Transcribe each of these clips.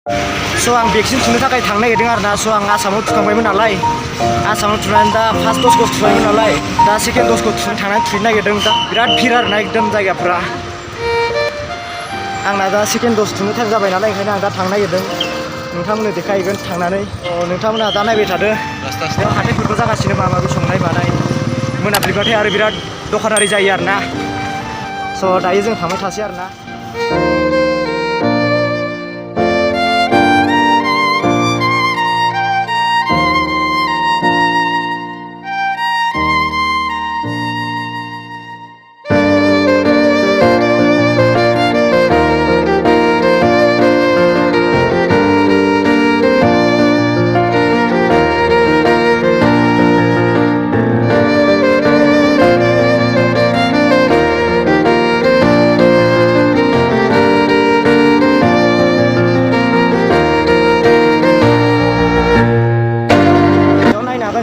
So आं vaccine थुनो थाखाय थांनो नागिरदों आरोना। So आं आसामाव थुखांबायमोन नालाय, आसामाव थुनानै दा फार्स्ट द'जखौ थुबायमोन नालाय, दा सेकेन्ड द'जखौ थांनानै थुनो नागिरदों। दा बिराद भिर आरोना एकदम जायगाफ्रा। आंना दा सेकेन्ड द'ज थुनो टाइम जाबाय नालाय, ओंखायनो आं दा थांनो नागिरदों। नोंथांमोननो देखायगोन थांनानै। नोंथांमोना दा नायबाय थादो। बेयाव हाथायफोरबो जागासिनो माबा माबि संनाय मानाय। मोनाबिलिबाथाय आरो बिराद दखानारि जायो आरोना। स' दायो जों थांबाय थासै आरोना।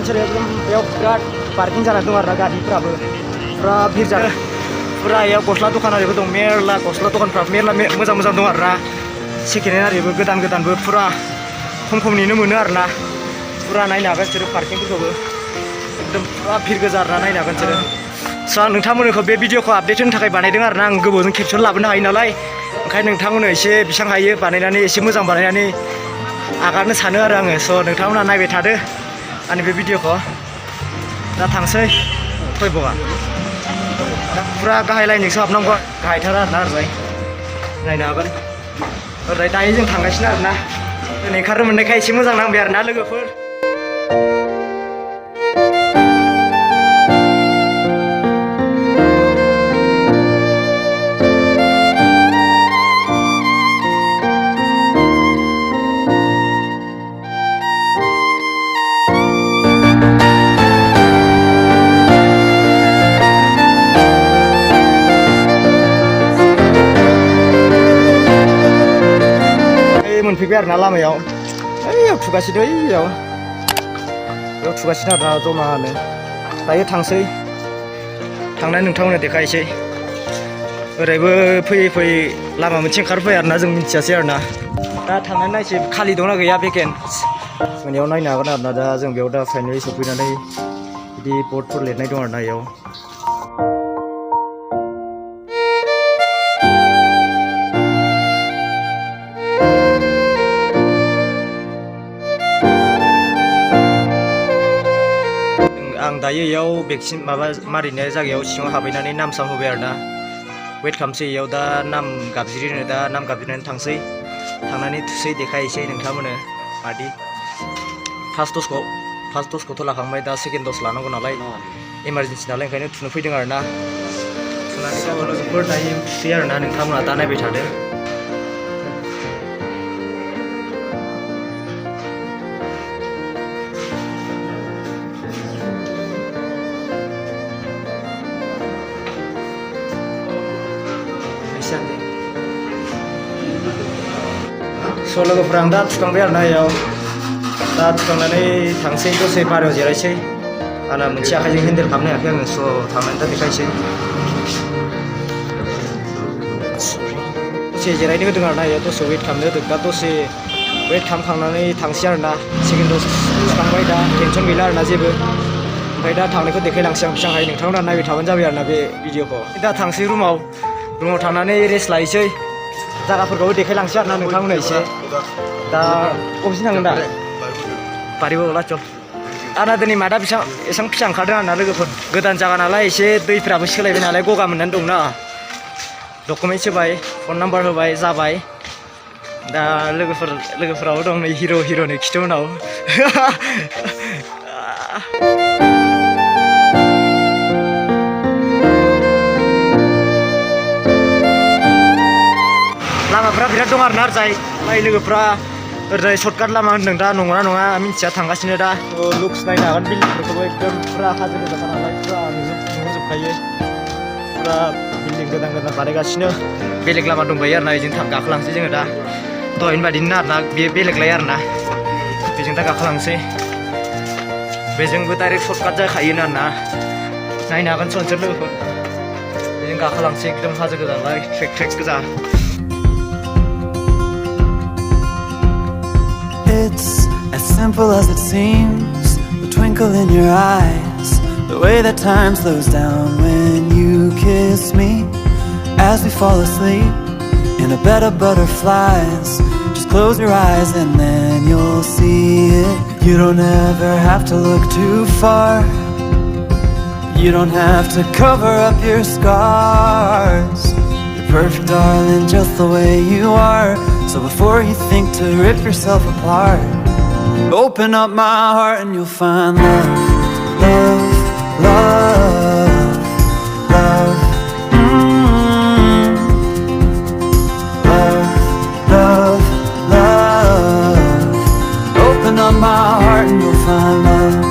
बेयाव बिराद पार्किं जाना दं आरोना गारिफ्राबो फुरा भिर जादों। फुरा बेयाव गस्ला दखानारिबो दं, मेरला गस्ला दखानफ्रा मेरला मोजां मोजां दं आरोना। सेकेन्ड हेन्ड आरिबो गोदान गोदानबो फुरा खम खमनिनो मोनो आरोना। फुरा नायनो हागोन बिसोरो पार्किंफोरखौबो एकदम फुरा भिर गोजा आरोना, नायनो हागोन बिसोरो। स' आं नोंथांमोनखौ बे भिडिअखौ आपडेट होनो थाखाय बानायदों आरोना। आं गोबावजों केपसन लाबोनो हायो नालाय, ओंखायनो नोंथांमोननो एसे बेसेबां हायो बानायनानै एसे मोजां बानायनानै आगारनो सानो आरो आङो। स' नोंथांमोना नायबाय थादो आंनि बे भिडिअखौ। दा थांसै फैबा दा फुरा गाहाय लाइनजोंसो हाबनांगौ, गाहायथार आरोना ओरैजाय नायनो हागोन। ओरैजाय दायो जों थांगासिनो आरोना। दिनै ओंखारनो मोननायखाय एसे मोजां नांबाय आरोना लोगोफोर। मोनफैबाय आरोना लामायाव, ओइयाव थुगासिनो, ओइयाव थुगासिनो आरोना जमानो। दायो थांसै, थांनानै नोंथांमोननो देखायसै। ओरैबो फैयै फैयै लामा मोनसे ओंखारफैबाय आरोना, जों मिथियासै आरोना। दा थांनानै नायसै खालि दंना गैया भेकेन्ट, मोनायाव नायनो हागोन आरोना। दा जों बेयाव दा फाइनालि सफैनानै बिदि बर्डफोर लिरनाय दं आरोना बेयाव। आं दायो इयाव भेक्सिन माबा मारिनाय जायगायाव सिङाव हाबहैनानै नाम साम होबाय आरोना। वेट खालामसै इयाव दा नाम गाबज्रिनो, दा नाम गाबज्रिनानै थांसै, थांनानै थुसै देखायसै नोंथांमोननो मादि। फार्स्ट द'जखौथ' लाखांबाय, दा सेकेन्ड द'ज लानांगौ नालाय, इमारजेन्सि नालाय, ओंखायनो थुनो फैदों आरोना। थुनानै दा लोगोफोर दायो थुसै आरोना, नोंथांमोना दा नायबाय थादो। स' लोगोफोर आं दा थुखांबाय आरोना इयाव। दा थुखांनानै थांसै, दसे बारियाव जिरायसै। आंना मोनसे आखाइजों हेन्देल खालामनो हायाखै आङो। स' थांनानै दा देखायसै। दसे जिरायनो होदों आरोना इयाव, दसे वेट खालामनो होदों। दा दसे वेट खालामखांनानै थांसै आरोना। सेकेन्ड द'ज थुखांबाय, दा टेनसन गैला आरोना जेबो। ओमफ्राय दा थांनायखौ देखायलांसै आं बेसेबां हायो। नोंथांमोना नायबाय थाबानो जाबाय आरोना बे भिडिअखौ। दा थांसै रुमाव थांनानै रेस्ट लायसै, जायगाफोरखौबो देखायलांसै आरोना नोंथांमोननो एसे। दा बबेसिम थांगोन दा? बारिबोला चल। आंना दिनै मादा एसेबां फिसा ओंखारदों आरोना लोगोफोर। गोदान जायगा नालाय, एसे दैफ्राबो सोलायबाय नालाय, गगा मोननानै दंना। डकुमेन्टस होबाय, फन नाम्बार होबाय, जाबाय। दा लोगोफोराबो दं नै, हिर'नि खिथु उनाव। लामाफ्रा बिराद दं आरोना ओरैजाय। ओमफ्राय लोगोफ्रा ओरैजाय सर्टकाट लामा होनदों, दा नंगौना नङा मिन्थिया, थांगासिनो दा। लुक्स नायनो हागोन बिल्डिंफोरखौबो, एकदम फुरा हाजो गोजाखा नालाय, फुरा नुहुरजोबखायो। फुरा बिल्डिं गोदान गोदान बानायगासिनो। बेलेग लामा दंबायो आरोना, बेजों गाखोलांसै जोङो दा। दहायनि बादिनो आरोना, बेयो बेलेगलाय आरोना, बेजों दा गाखोलांसै। बेजोंबो डाइरेक्ट सर्टकाट जाखायोनो आरोना, नायनो हागोन नोंसोर लोगोफोर। बेजों गाखोलांसै, एकदम हाजो गोजानालाय, ट्रेक गोजा। simple as it seems, the twinkle in your eyes, the way that time slows down when you kiss me. As we fall asleep in a bed of butterflies, just close your eyes and then you'll see it. You don't ever have to look too far. You don't have to cover up your scars. You're perfect, darling, just the way you are. So before you think to rip yourself apart, open up my heart and you'll find love, love, love, love. Love, love, love. Open up my heart and you'll find love.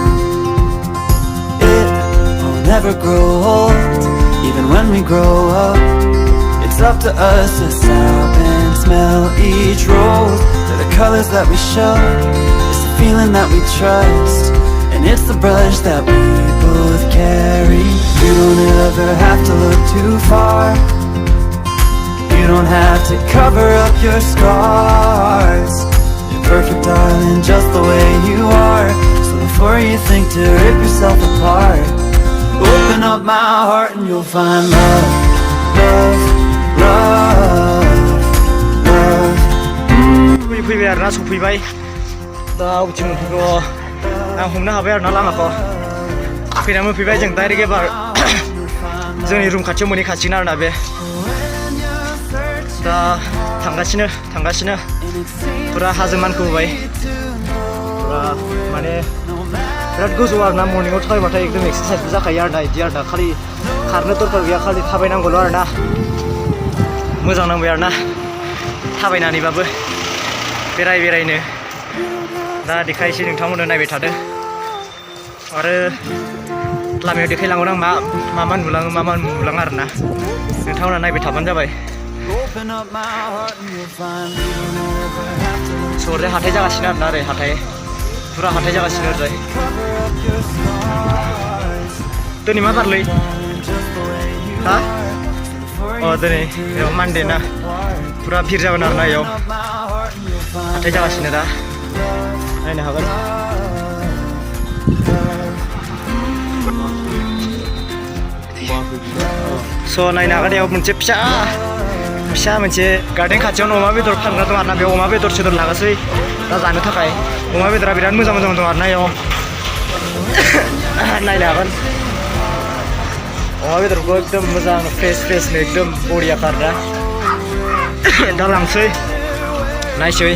Never grow old, even when we grow up. It's up to us to stop and smell each rose. They're the colors that we show, it's the feeling that we trust, and it's the brush that we both carry. You don't ever have to look too far. You don't have to cover up your scars. You're perfect, darling, just the way you are. So before you think to rip yourself apart, open up my heart and you'll find love, love, love, love. फैबाय आरोना सफैबाय दा उथिं मोनफैगौ आं हमनो हाबाय आरोना लामाखौ फैना मोनफैबाय जों डाइरेक्ट एबार जोंनि रुम खाथियाव मोनहैखासिगोन आरोना बे दा थांगासिनो पुरा हाजो मानखोबोबाय पुरा माने बिराद गोजौ आरोना मर्निंआव थाबायबाथाय एकदम एक्सारसाइजबो जाखायो आरोना इदि आरोना खालि खारनो दरकार गैया खालि थाबायनांगौल' आरोना मोजां नांबाय आरोना थाबायनानैबाबो बेरायनो दा देखायसै नोंथांमोननो नायबाय थादो आरो लामायाव देखायलांगोन आं मा नुलाङो मा नुलाङा आरोना नोंथांमोना नायबाय थाबानो जाबाय सहरजों हाथाय जागासिनो आरोना ओरै हाथाय पुरा हाथाय जागासिनो ओरै दिनै मा बारलै हा दिनै बेयाव मानदे ना पुरा भिर जागोन आरोना बेयाव हाथाय जागासिनो दा नायनो हागोन स' नायनो हागोन बेयाव मोनसे फिसा मोनसे गार्डेन खाथियावनो अमा बेदर फानग्रा दं आरोना बेयाव अमा बेदर सेदर लागासै दा जानो थाखाय अमा बेदरा बिराद मोजां दं आरोना बेयाव नायनो हागोन अमा बेदरखौ एकदम मोजां फ्रेशनो एकदम बरिया आरोना दा लांसै नायसै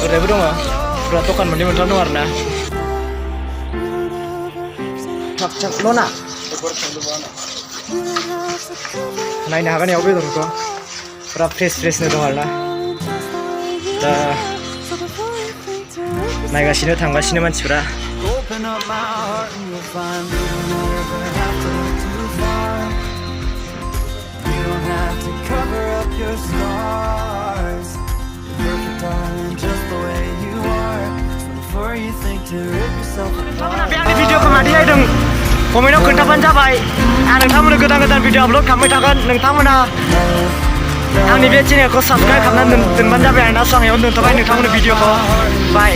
ओरैबो दङ पुरा दखान मोननै मोनथाम दं आरोना थाब ल'ना नायनो हागोन बेयाव बेदरखौ पुरा फ्रेशनो दं आरोना दा नायगासिनो थांगासिनो मानसिफ्रा नोंथांमोना बे आंनि भिडिअखौ मादि नायदों कमेन्टआव खोन्थाबानो जाबाय आं नोंथांमोननो गोदान भिडिअ आपल'ड खालामबाय थागोन नोंथांमोना आंनि बे चेनेलखौ साबस्क्राइब खालामनानै दोनबानो जाबाय आरोना स' आं बेयावनो दोनथ'बाय नोंथांमोननो भिडिअखौ बाय